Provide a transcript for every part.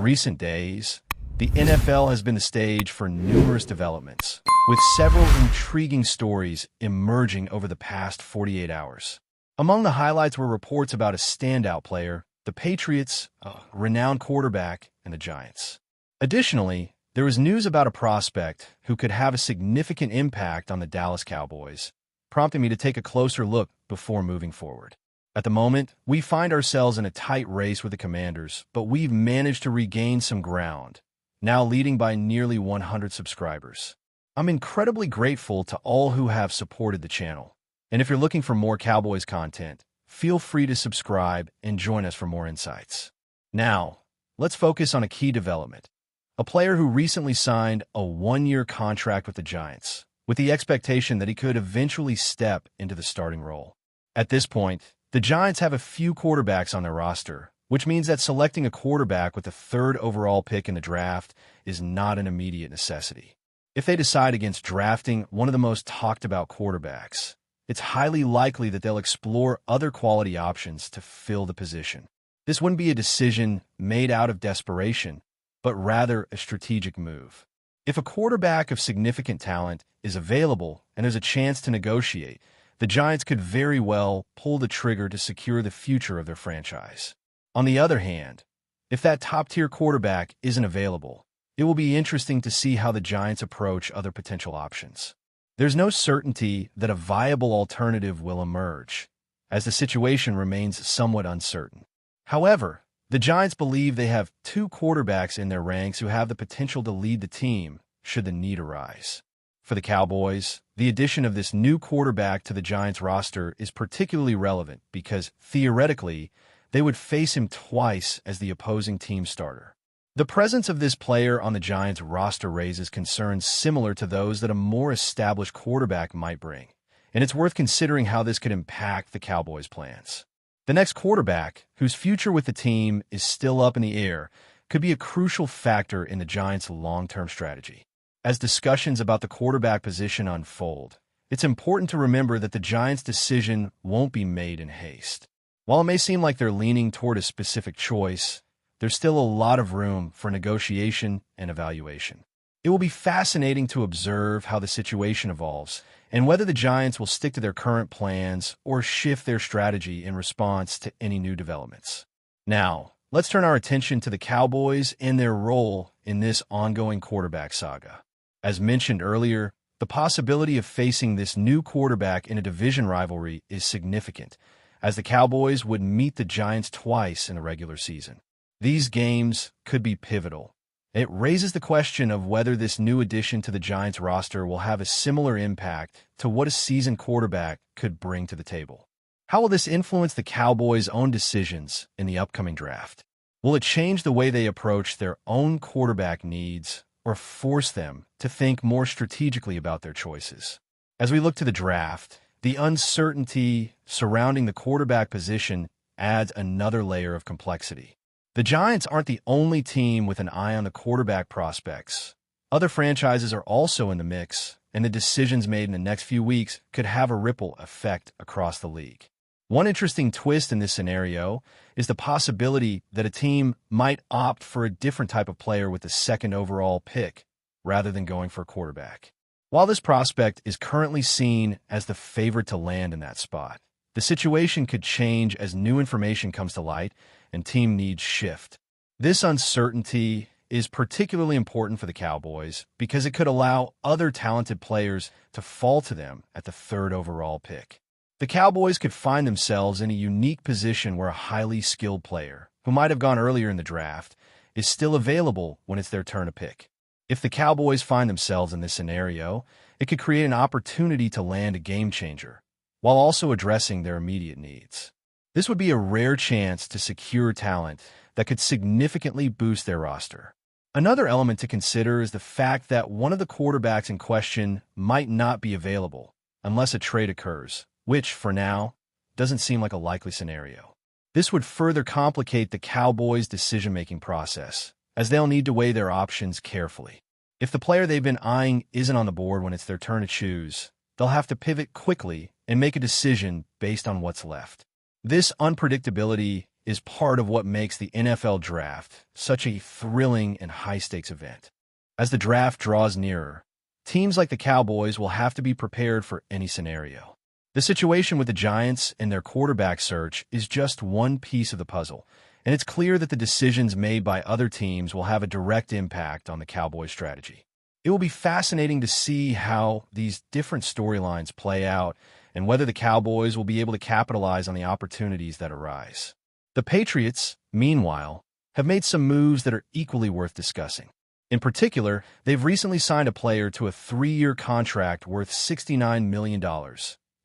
recent days, the NFL has been the stage for numerous developments, with several intriguing stories emerging over the past 48 hours. Among the highlights were reports about a standout player, the Patriots, a renowned quarterback, and the Giants. Additionally, there was news about a prospect who could have a significant impact on the Dallas Cowboys, prompting me to take a closer look before moving forward. At the moment, we find ourselves in a tight race with the Commanders, but we've managed to regain some ground, now leading by nearly 100 subscribers. I'm incredibly grateful to all who have supported the channel. And if you're looking for more Cowboys content, feel free to subscribe and join us for more insights. Now, let's focus on a key development. A player who recently signed a one-year contract with the Giants, with the expectation that he could eventually step into the starting role. At this point, the Giants have a few quarterbacks on their roster, which means that selecting a quarterback with the third overall pick in the draft is not an immediate necessity. If they decide against drafting one of the most talked-about quarterbacks, it's highly likely that they'll explore other quality options to fill the position. This wouldn't be a decision made out of desperation, but rather a strategic move. If a quarterback of significant talent is available and there's a chance to negotiate, the Giants could very well pull the trigger to secure the future of their franchise. On the other hand, if that top-tier quarterback isn't available, it will be interesting to see how the Giants approach other potential options. There's no certainty that a viable alternative will emerge, as the situation remains somewhat uncertain. However, the Giants believe they have two quarterbacks in their ranks who have the potential to lead the team should the need arise. For the Cowboys, the addition of this new quarterback to the Giants roster is particularly relevant because, theoretically, they would face him twice as the opposing team starter. The presence of this player on the Giants roster raises concerns similar to those that a more established quarterback might bring, and it's worth considering how this could impact the Cowboys' plans. The next quarterback, whose future with the team is still up in the air, could be a crucial factor in the Giants' long-term strategy. As discussions about the quarterback position unfold, it's important to remember that the Giants' decision won't be made in haste. While it may seem like they're leaning toward a specific choice, there's still a lot of room for negotiation and evaluation. It will be fascinating to observe how the situation evolves and whether the Giants will stick to their current plans or shift their strategy in response to any new developments. Now, let's turn our attention to the Cowboys and their role in this ongoing quarterback saga. As mentioned earlier, the possibility of facing this new quarterback in a division rivalry is significant, as the Cowboys would meet the Giants twice in the regular season. These games could be pivotal. It raises the question of whether this new addition to the Giants roster will have a similar impact to what a seasoned quarterback could bring to the table. How will this influence the Cowboys' own decisions in the upcoming draft? Will it change the way they approach their own quarterback needs or force them to think more strategically about their choices? As we look to the draft, the uncertainty surrounding the quarterback position adds another layer of complexity. The Giants aren't the only team with an eye on the quarterback prospects. Other franchises are also in the mix, and the decisions made in the next few weeks could have a ripple effect across the league. One interesting twist in this scenario is the possibility that a team might opt for a different type of player with the second overall pick rather than going for a quarterback. While this prospect is currently seen as the favorite to land in that spot, the situation could change as new information comes to light and team needs shift. This uncertainty is particularly important for the Cowboys because it could allow other talented players to fall to them at the third overall pick. The Cowboys could find themselves in a unique position where a highly skilled player, who might have gone earlier in the draft, is still available when it's their turn to pick. If the Cowboys find themselves in this scenario, it could create an opportunity to land a game changer, while also addressing their immediate needs. This would be a rare chance to secure talent that could significantly boost their roster. Another element to consider is the fact that one of the quarterbacks in question might not be available unless a trade occurs, which, for now, doesn't seem like a likely scenario. This would further complicate the Cowboys' decision-making process, as they'll need to weigh their options carefully. If the player they've been eyeing isn't on the board when it's their turn to choose, they'll have to pivot quickly and make a decision based on what's left. This unpredictability is part of what makes the NFL Draft such a thrilling and high-stakes event. As the draft draws nearer, teams like the Cowboys will have to be prepared for any scenario. The situation with the Giants and their quarterback search is just one piece of the puzzle, and it's clear that the decisions made by other teams will have a direct impact on the Cowboys' strategy. It will be fascinating to see how these different storylines play out and whether the Cowboys will be able to capitalize on the opportunities that arise. The Patriots, meanwhile, have made some moves that are equally worth discussing. In particular, they've recently signed a player to a 3-year contract worth $69 million,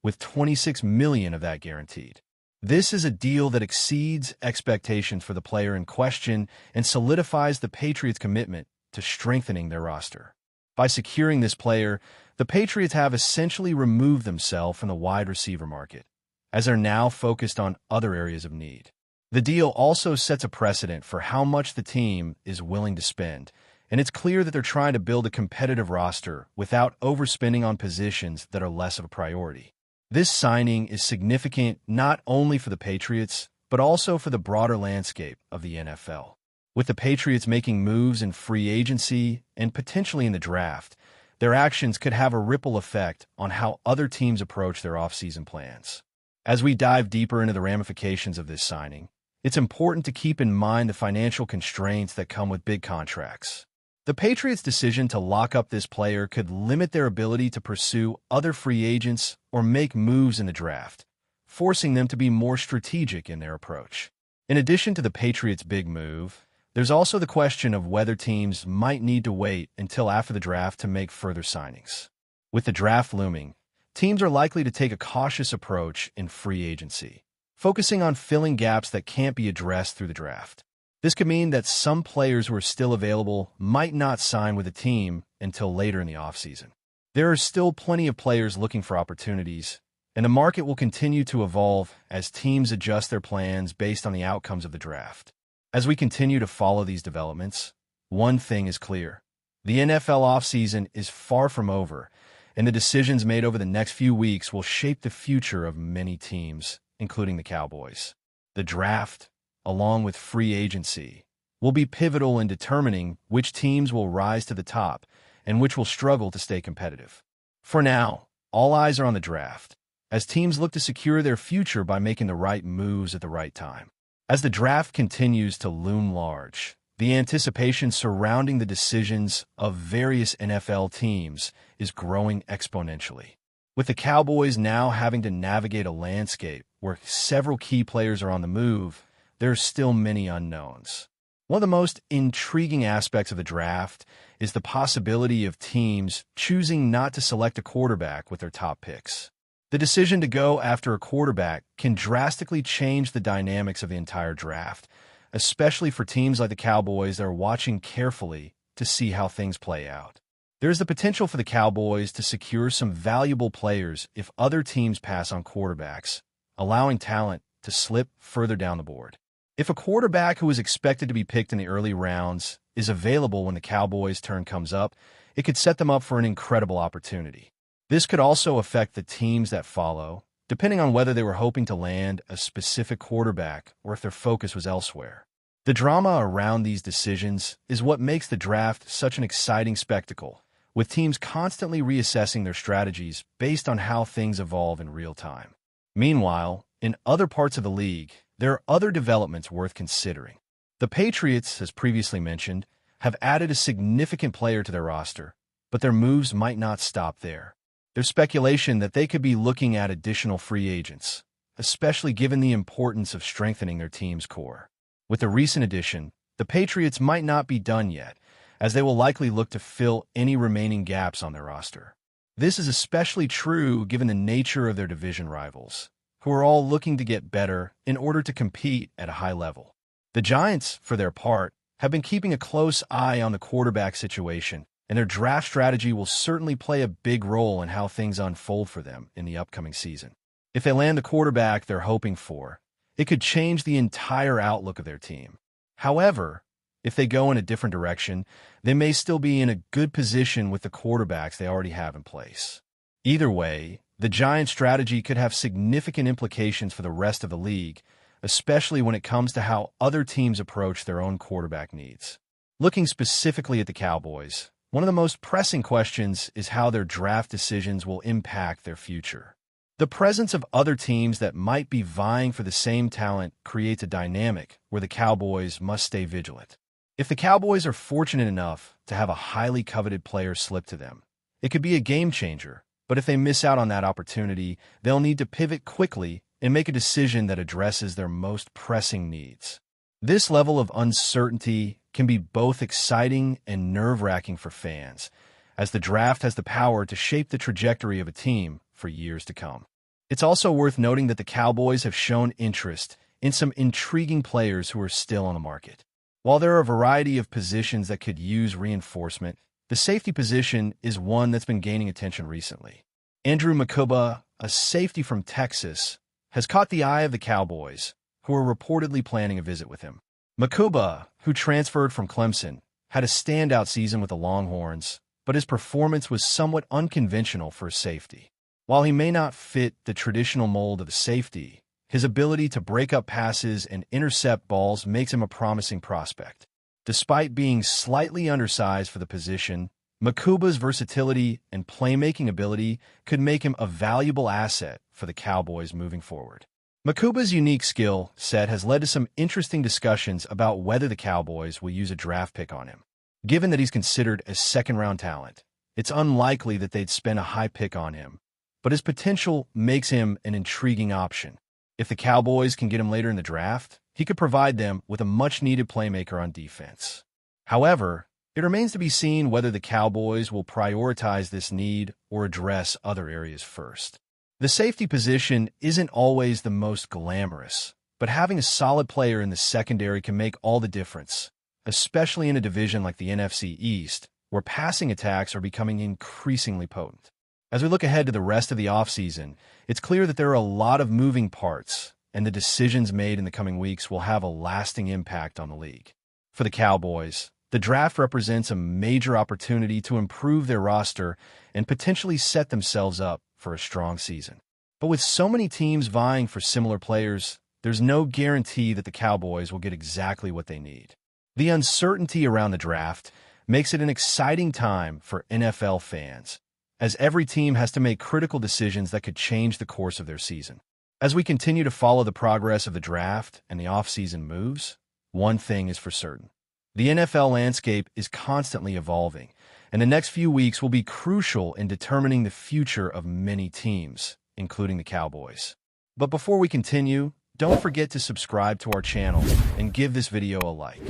with $26 million of that guaranteed. This is a deal that exceeds expectations for the player in question and solidifies the Patriots' commitment to strengthening their roster. By securing this player, the Patriots have essentially removed themselves from the wide receiver market, as they're now focused on other areas of need. The deal also sets a precedent for how much the team is willing to spend, and it's clear that they're trying to build a competitive roster without overspending on positions that are less of a priority. This signing is significant not only for the Patriots, but also for the broader landscape of the NFL. With the Patriots making moves in free agency and potentially in the draft, their actions could have a ripple effect on how other teams approach their offseason plans. As we dive deeper into the ramifications of this signing, it's important to keep in mind the financial constraints that come with big contracts. The Patriots' decision to lock up this player could limit their ability to pursue other free agents or make moves in the draft, forcing them to be more strategic in their approach. In addition to the Patriots' big move, there's also the question of whether teams might need to wait until after the draft to make further signings. With the draft looming, teams are likely to take a cautious approach in free agency, focusing on filling gaps that can't be addressed through the draft. This could mean that some players who are still available might not sign with a team until later in the offseason. There are still plenty of players looking for opportunities, and the market will continue to evolve as teams adjust their plans based on the outcomes of the draft. As we continue to follow these developments, one thing is clear. The NFL offseason is far from over, and the decisions made over the next few weeks will shape the future of many teams, including the Cowboys. The draft, along with free agency, will be pivotal in determining which teams will rise to the top and which will struggle to stay competitive. For now, all eyes are on the draft, as teams look to secure their future by making the right moves at the right time. As the draft continues to loom large, the anticipation surrounding the decisions of various NFL teams is growing exponentially. With the Cowboys now having to navigate a landscape where several key players are on the move, there are still many unknowns. One of the most intriguing aspects of the draft is the possibility of teams choosing not to select a quarterback with their top picks. The decision to go after a quarterback can drastically change the dynamics of the entire draft, especially for teams like the Cowboys that are watching carefully to see how things play out. There is the potential for the Cowboys to secure some valuable players if other teams pass on quarterbacks, allowing talent to slip further down the board. If a quarterback who is expected to be picked in the early rounds is available when the Cowboys' turn comes up, it could set them up for an incredible opportunity. This could also affect the teams that follow, depending on whether they were hoping to land a specific quarterback or if their focus was elsewhere. The drama around these decisions is what makes the draft such an exciting spectacle, with teams constantly reassessing their strategies based on how things evolve in real time. Meanwhile, in other parts of the league, there are other developments worth considering. The Patriots, as previously mentioned, have added a significant player to their roster, but their moves might not stop there. There's speculation that they could be looking at additional free agents, especially given the importance of strengthening their team's core. With the recent addition, the Patriots might not be done yet, as they will likely look to fill any remaining gaps on their roster. This is especially true given the nature of their division rivals, who are all looking to get better in order to compete at a high level. The Giants, for their part, have been keeping a close eye on the quarterback situation, and their draft strategy will certainly play a big role in how things unfold for them in the upcoming season. If they land the quarterback they're hoping for, it could change the entire outlook of their team. However, if they go in a different direction, they may still be in a good position with the quarterbacks they already have in place. Either way, the Giants' strategy could have significant implications for the rest of the league, especially when it comes to how other teams approach their own quarterback needs. Looking specifically at the Cowboys, one of the most pressing questions is how their draft decisions will impact their future. The presence of other teams that might be vying for the same talent creates a dynamic where the Cowboys must stay vigilant. If the Cowboys are fortunate enough to have a highly coveted player slip to them, it could be a game changer, but if they miss out on that opportunity, they'll need to pivot quickly and make a decision that addresses their most pressing needs. This level of uncertainty can be both exciting and nerve-wracking for fans, as the draft has the power to shape the trajectory of a team for years to come. It's also worth noting that the Cowboys have shown interest in some intriguing players who are still on the market. While there are a variety of positions that could use reinforcement, the safety position is one that's been gaining attention recently. Andrew Makuba, a safety from Texas, has caught the eye of the Cowboys, who are reportedly planning a visit with him. Makuba, who transferred from Clemson, had a standout season with the Longhorns, but his performance was somewhat unconventional for a safety. While he may not fit the traditional mold of a safety, his ability to break up passes and intercept balls makes him a promising prospect. Despite being slightly undersized for the position, Makuba's versatility and playmaking ability could make him a valuable asset for the Cowboys moving forward. Makuba's unique skill set has led to some interesting discussions about whether the Cowboys will use a draft pick on him. Given that he's considered a second-round talent, it's unlikely that they'd spend a high pick on him, but his potential makes him an intriguing option. If the Cowboys can get him later in the draft, he could provide them with a much-needed playmaker on defense. However, it remains to be seen whether the Cowboys will prioritize this need or address other areas first. The safety position isn't always the most glamorous, but having a solid player in the secondary can make all the difference, especially in a division like the NFC East, where passing attacks are becoming increasingly potent. As we look ahead to the rest of the offseason, it's clear that there are a lot of moving parts, and the decisions made in the coming weeks will have a lasting impact on the league. For the Cowboys, the draft represents a major opportunity to improve their roster and potentially set themselves up for a strong season. But with so many teams vying for similar players, there's no guarantee that the Cowboys will get exactly what they need. The uncertainty around the draft makes it an exciting time for NFL fans, as every team has to make critical decisions that could change the course of their season. As we continue to follow the progress of the draft and the offseason moves, one thing is for certain. The NFL landscape is constantly evolving, and the next few weeks will be crucial in determining the future of many teams, including the Cowboys. But before we continue, don't forget to subscribe to our channel and give this video a like.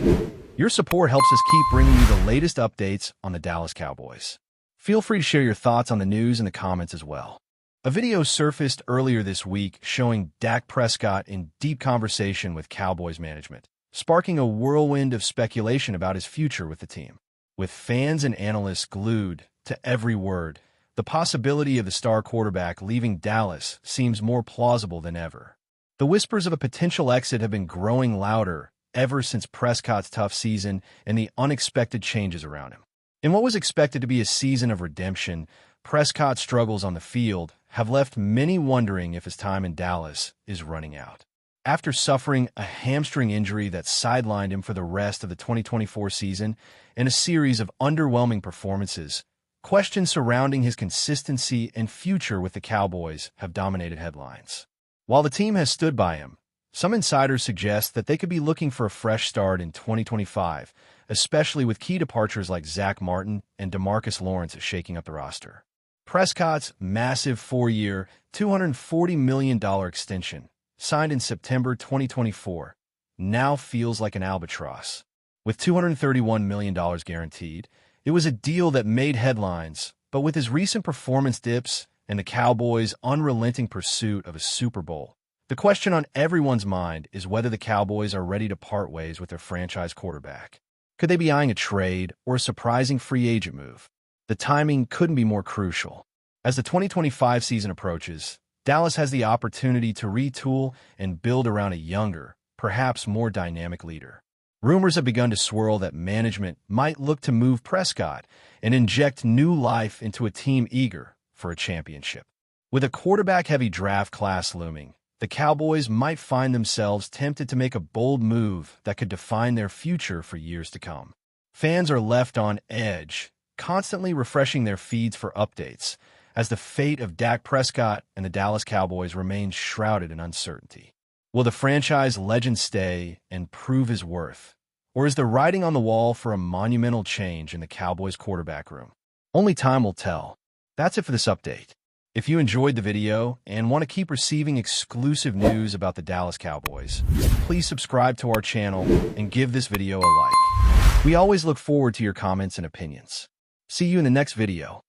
Your support helps us keep bringing you the latest updates on the Dallas Cowboys. Feel free to share your thoughts on the news in the comments as well. A video surfaced earlier this week showing Dak Prescott in deep conversation with Cowboys management, sparking a whirlwind of speculation about his future with the team. With fans and analysts glued to every word, the possibility of the star quarterback leaving Dallas seems more plausible than ever. The whispers of a potential exit have been growing louder ever since Prescott's tough season and the unexpected changes around him. In what was expected to be a season of redemption, Prescott's struggles on the field have left many wondering if his time in Dallas is running out. After suffering a hamstring injury that sidelined him for the rest of the 2024 season and a series of underwhelming performances, questions surrounding his consistency and future with the Cowboys have dominated headlines. While the team has stood by him, some insiders suggest that they could be looking for a fresh start in 2025, especially with key departures like Zach Martin and DeMarcus Lawrence shaking up the roster. Prescott's massive 4-year, $240 million extension, signed in September 2024, now feels like an albatross. With $231 million guaranteed, it was a deal that made headlines, but with his recent performance dips and the Cowboys' unrelenting pursuit of a Super Bowl, the question on everyone's mind is whether the Cowboys are ready to part ways with their franchise quarterback. Could they be eyeing a trade or a surprising free agent move? The timing couldn't be more crucial. As the 2025 season approaches, Dallas has the opportunity to retool and build around a younger, perhaps more dynamic leader. Rumors have begun to swirl that management might look to move Prescott and inject new life into a team eager for a championship. With a quarterback-heavy draft class looming, the Cowboys might find themselves tempted to make a bold move that could define their future for years to come. Fans are left on edge, constantly refreshing their feeds for updates, as the fate of Dak Prescott and the Dallas Cowboys remains shrouded in uncertainty. Will the franchise legend stay and prove his worth? Or is the writing on the wall for a monumental change in the Cowboys quarterback room? Only time will tell. That's it for this update. If you enjoyed the video and want to keep receiving exclusive news about the Dallas Cowboys, please subscribe to our channel and give this video a like. We always look forward to your comments and opinions. See you in the next video.